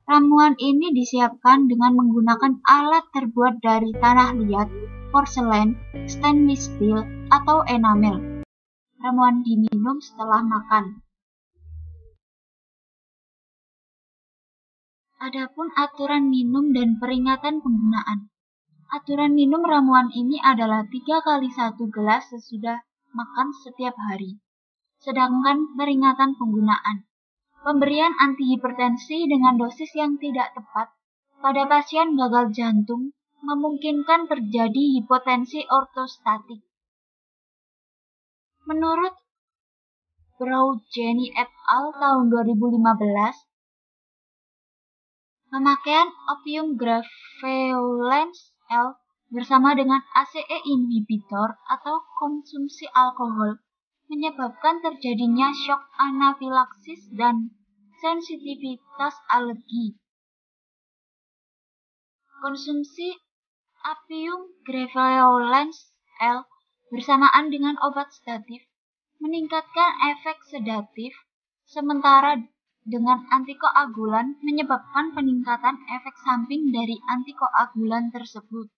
Ramuan ini disiapkan dengan menggunakan alat terbuat dari tanah liat, porselen, stainless steel, atau enamel. Ramuan diminum setelah makan. Adapun aturan minum dan peringatan penggunaan. Aturan minum ramuan ini adalah 3 kali 1 gelas sesudah makan setiap hari. Sedangkan peringatan penggunaan. Pemberian antihipertensi dengan dosis yang tidak tepat pada pasien gagal jantung memungkinkan terjadi hipotensi ortostatik. Menurut Brown-Jenny et al. Tahun 2015, pemakaian opium graveolens L bersama dengan ACE inhibitor atau konsumsi alkohol menyebabkan terjadinya shock anafilaksis dan sensitivitas alergi. Konsumsi opium graveolens L bersamaan dengan obat sedatif meningkatkan efek sedatif, sementara dengan antikoagulan menyebabkan peningkatan efek samping dari antikoagulan tersebut.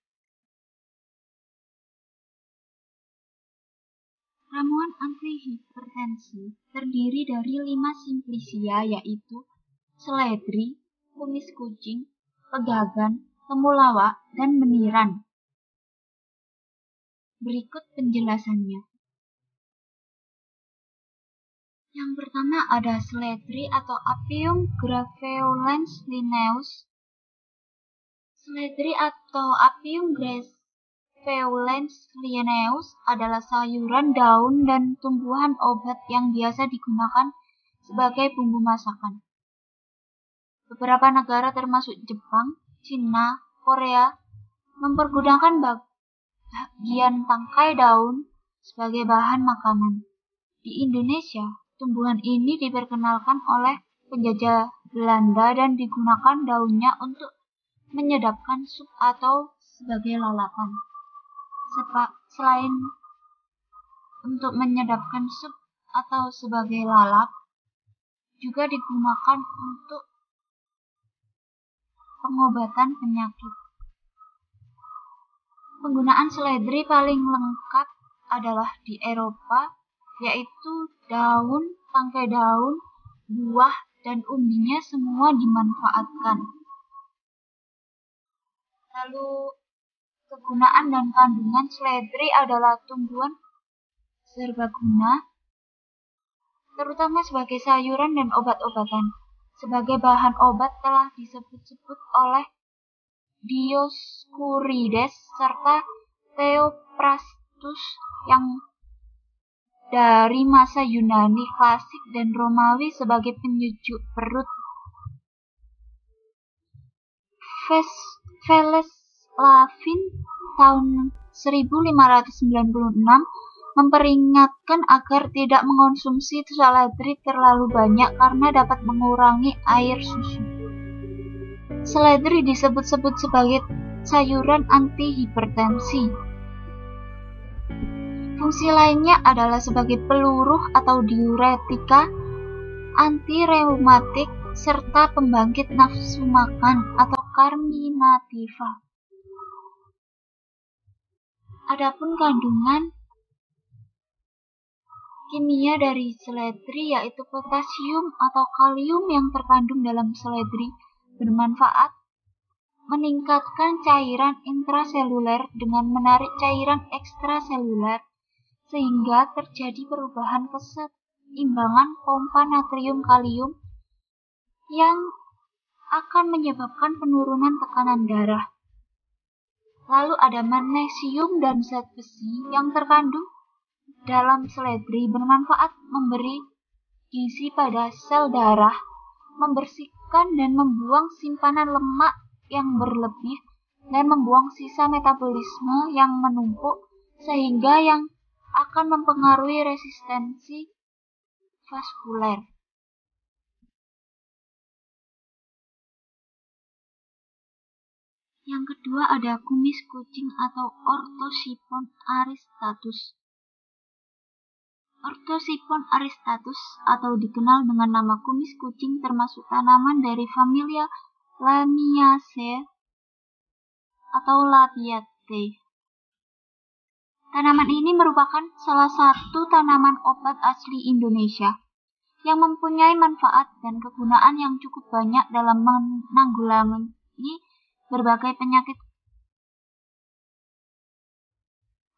Ramuan antihipertensi terdiri dari 5 simplicia yaitu seledri, kumis kucing, pegagan, temulawak, dan meniran. Berikut penjelasannya. Yang pertama ada seledri atau Apium graveolens linnaeus. Seledri atau Apium graveolens linnaeus adalah sayuran, daun, dan tumbuhan obat yang biasa digunakan sebagai bumbu masakan. Beberapa negara termasuk Jepang, Cina, Korea mempergunakan bagian tangkai daun sebagai bahan makanan. Di Indonesia, tumbuhan ini diperkenalkan oleh penjajah Belanda dan digunakan daunnya untuk menyedapkan sup atau sebagai lalapan. Selain untuk menyedapkan sup atau sebagai lalap, juga digunakan untuk pengobatan penyakit. Penggunaan seledri paling lengkap adalah di Eropa, yaitu daun, tangkai daun, buah, dan umbinya semua dimanfaatkan. Lalu kegunaan dan kandungan seledri adalah tumbuhan serbaguna, terutama sebagai sayuran dan obat-obatan. Sebagai bahan obat telah disebut-sebut oleh Dioscurides serta Theophrastus yang dari masa Yunani klasik dan Romawi sebagai penyejuk perut. Velaslavin tahun 1596 memperingatkan agar tidak mengonsumsi seledri terlalu banyak karena dapat mengurangi air susu. Seledri disebut-sebut sebagai sayuran antihipertensi. Fungsi lainnya adalah sebagai peluruh atau diuretika, anti-reumatik, serta pembangkit nafsu makan atau carminativa. Adapun kandungan kimia dari seledri yaitu potasium atau kalium yang terkandung dalam seledri bermanfaat meningkatkan cairan intraseluler dengan menarik cairan ekstraseluler sehingga terjadi perubahan keseimbangan pompa natrium-kalium yang akan menyebabkan penurunan tekanan darah. Lalu ada magnesium dan zat besi yang terkandung dalam seledri bermanfaat memberi gizi pada sel darah, membersihkan dan membuang simpanan lemak yang berlebih, dan membuang sisa metabolisme yang menumpuk sehingga yang akan mempengaruhi resistensi vaskuler. Yang kedua ada kumis kucing atau Orthosiphon aristatus. Orthosiphon aristatus atau dikenal dengan nama kumis kucing termasuk tanaman dari familia Lamiaceae atau Labiate. Tanaman ini merupakan salah satu tanaman obat asli Indonesia yang mempunyai manfaat dan kegunaan yang cukup banyak dalam menanggulangi berbagai penyakit.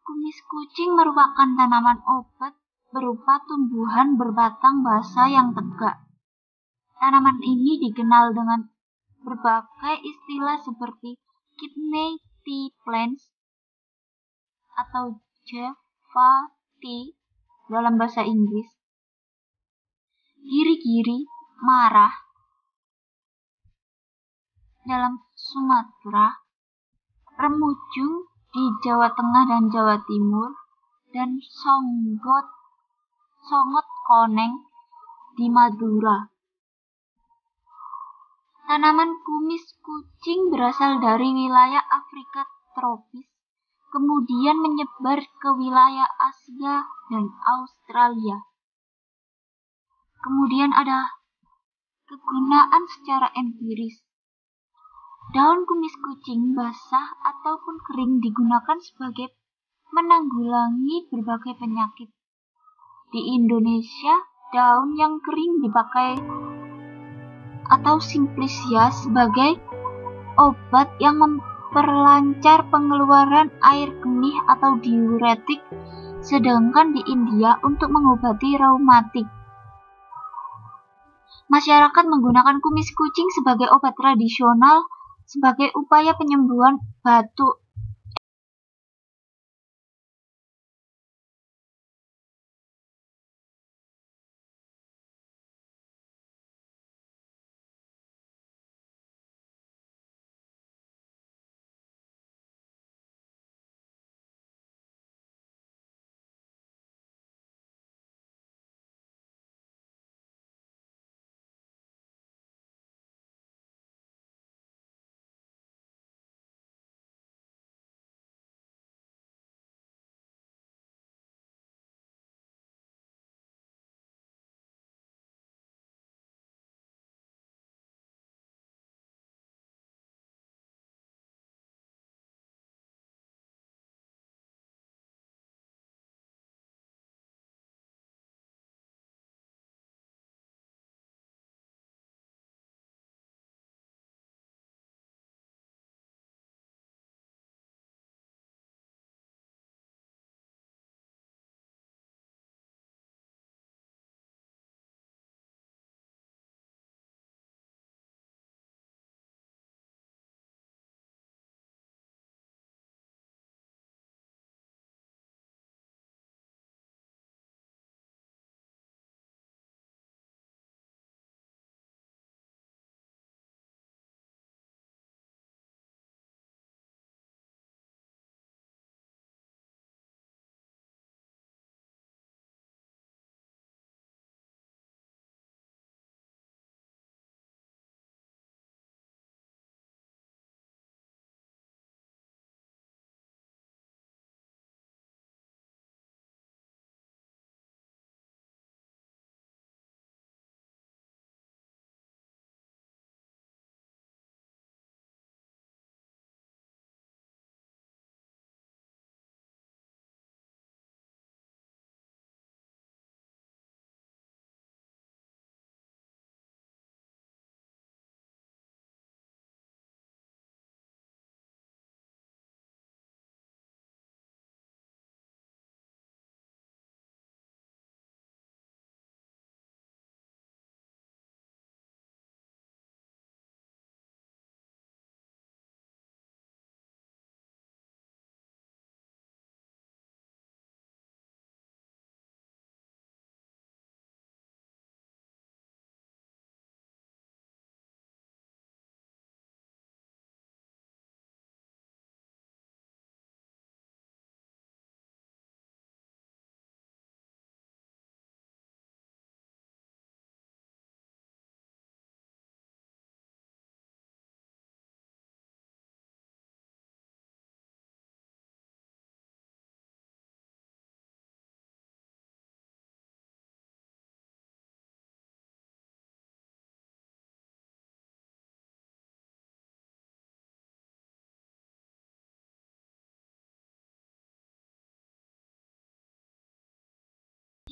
Kumis kucing merupakan tanaman obat berupa tumbuhan berbatang basa yang tegak. Tanaman ini dikenal dengan berbagai istilah seperti kidney tea plants atau Java tea dalam bahasa Inggris, giri-giri marah dalam Sumatera, remujung di Jawa Tengah dan Jawa Timur, dan songot koneng di Madura. Tanaman kumis kucing berasal dari wilayah Afrika tropis, kemudian menyebar ke wilayah Asia dan Australia. Kemudian ada kegunaan secara empiris. Daun kumis kucing basah ataupun kering digunakan sebagai menanggulangi berbagai penyakit. Di Indonesia, daun yang kering dipakai atau simplisia sebagai obat yang memperlancar pengeluaran air kemih atau diuretik, sedangkan di India untuk mengobati reumatik. Masyarakat menggunakan kumis kucing sebagai obat tradisional sebagai upaya penyembuhan batuk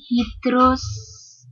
hidroskop.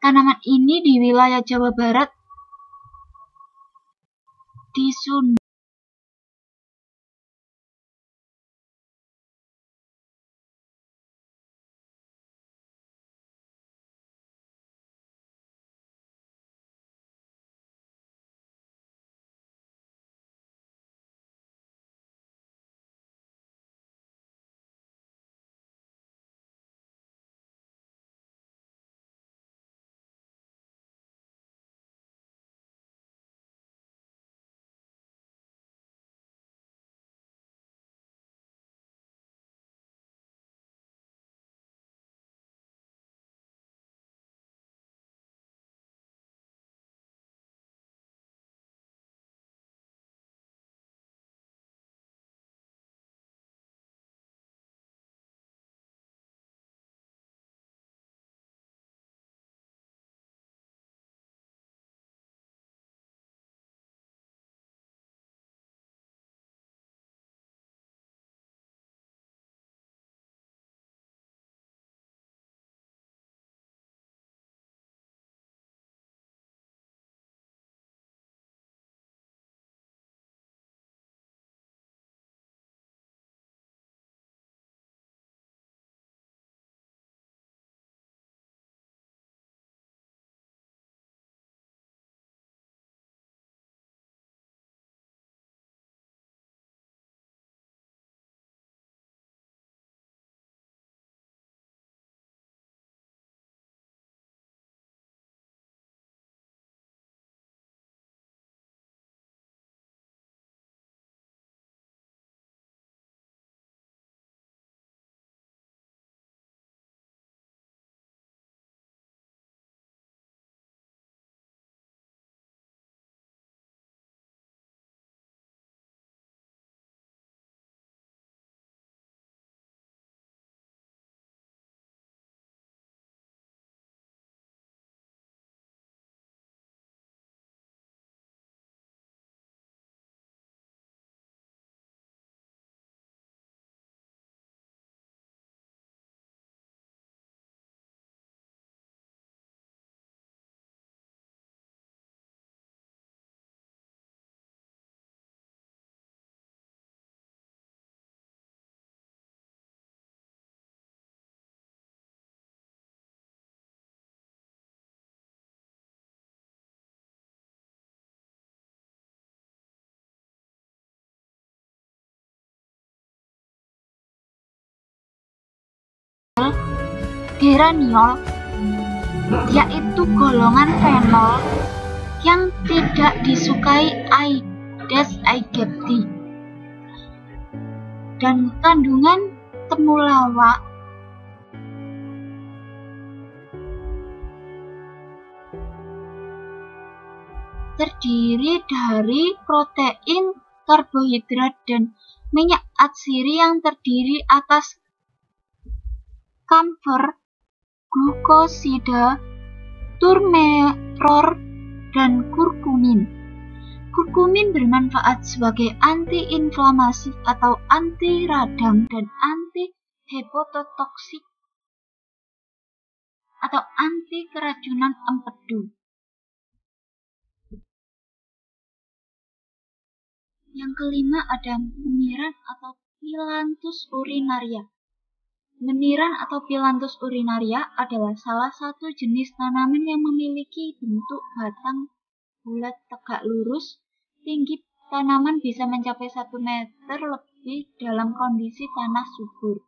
Tanaman ini di wilayah Jawa Barat di Sunda. geraniol, yaitu golongan fenol yang tidak disukai Aedes aegypti, dan kandungan temulawak terdiri dari protein, karbohidrat, dan minyak atsiri yang terdiri atas kamfer, glukosida, turmerol, dan kurkumin. Kurkumin bermanfaat sebagai anti-inflamasi atau anti radang dan anti hepatotoksik atau anti keracunan empedu. Yang kelima ada meniran atau Phyllanthus urinaria. Meniran atau Phyllanthus urinaria adalah salah satu jenis tanaman yang memiliki bentuk batang bulat tegak lurus. Tinggi tanaman bisa mencapai 1 meter lebih dalam kondisi tanah subur.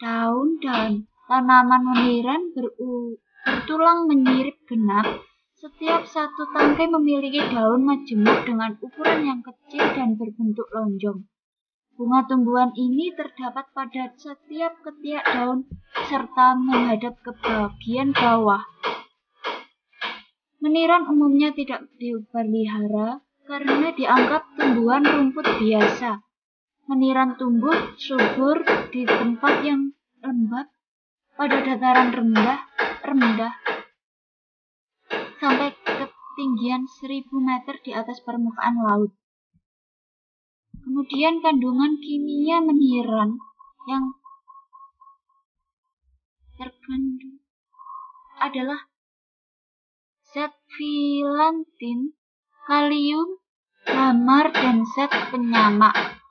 Daun-daun tanaman meniran bertulang menyirip genap. Setiap satu tangkai memiliki daun majemuk dengan ukuran yang kecil dan berbentuk lonjong. Bunga tumbuhan ini terdapat pada setiap ketiak daun serta menghadap ke bagian bawah. Meniran umumnya tidak dipelihara karena dianggap tumbuhan rumput biasa. Meniran tumbuh subur di tempat yang lembab pada dataran rendah sampai ketinggian 1000 meter di atas permukaan laut. Kemudian kandungan kimia meniran yang terkandung adalah zat filantin, kalium, hamar, dan zat penyamak.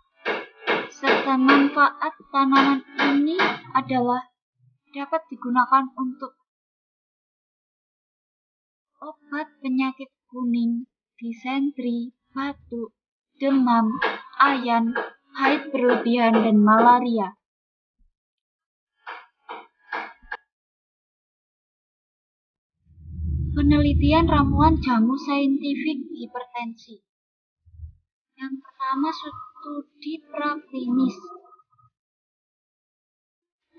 Serta manfaat tanaman ini adalah dapat digunakan untuk obat penyakit kuning, disentri, batuk, demam, ayan, haid berlebihan, dan malaria. Penelitian ramuan jamu saintifik hipertensi. Yang pertama, studi praklinis.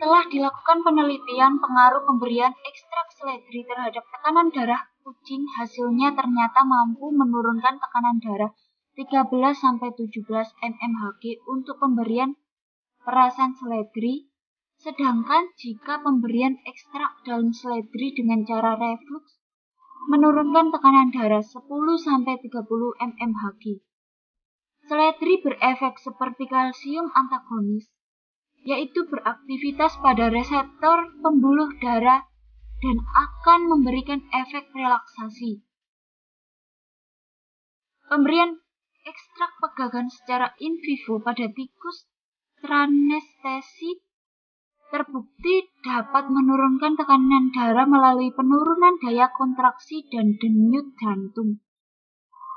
Telah dilakukan penelitian pengaruh pemberian ekstrak seledri terhadap tekanan darah kucing. Hasilnya ternyata mampu menurunkan tekanan darah 13–17 mmHg untuk pemberian perasan seledri, sedangkan jika pemberian ekstrak daun seledri dengan cara reflux menurunkan tekanan darah 10–30 mmHg. Seledri berefek seperti kalsium antagonis, yaitu beraktivitas pada reseptor pembuluh darah dan akan memberikan efek relaksasi. Pemberian ekstrak pegagan secara in vivo pada tikus tranestesi terbukti dapat menurunkan tekanan darah melalui penurunan daya kontraksi dan denyut jantung.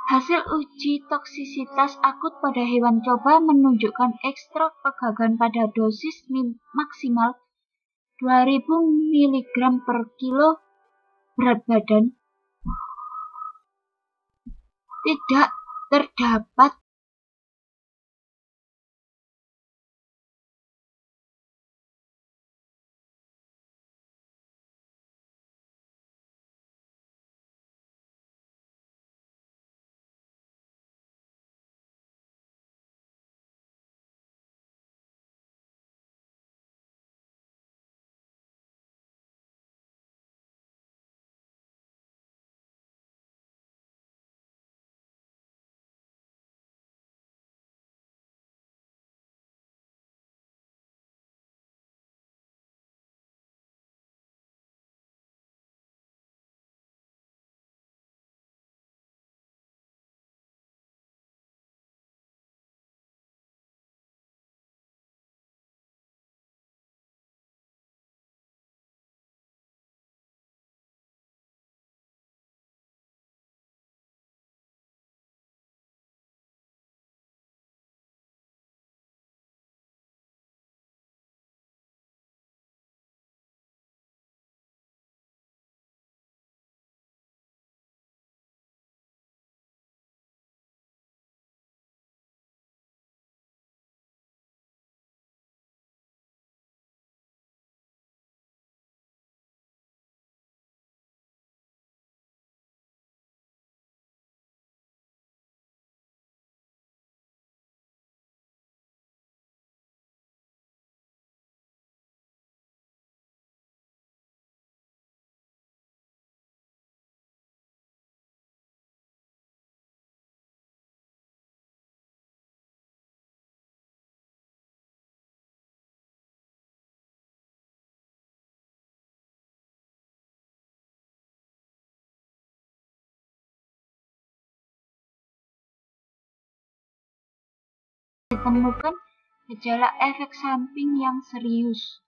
Hasil uji toksisitas akut pada hewan coba menunjukkan ekstrak pegagan pada dosis maksimal 2000 mg per kilo berat badan tidak terdapat ditemukan gejala efek samping yang serius.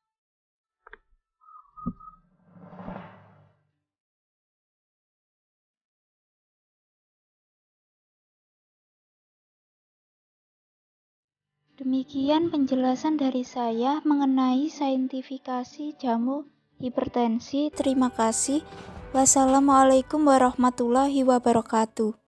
Demikian penjelasan dari saya mengenai saintifikasi jamu hipertensi. Terima kasih. Wassalamualaikum warahmatullahi wabarakatuh.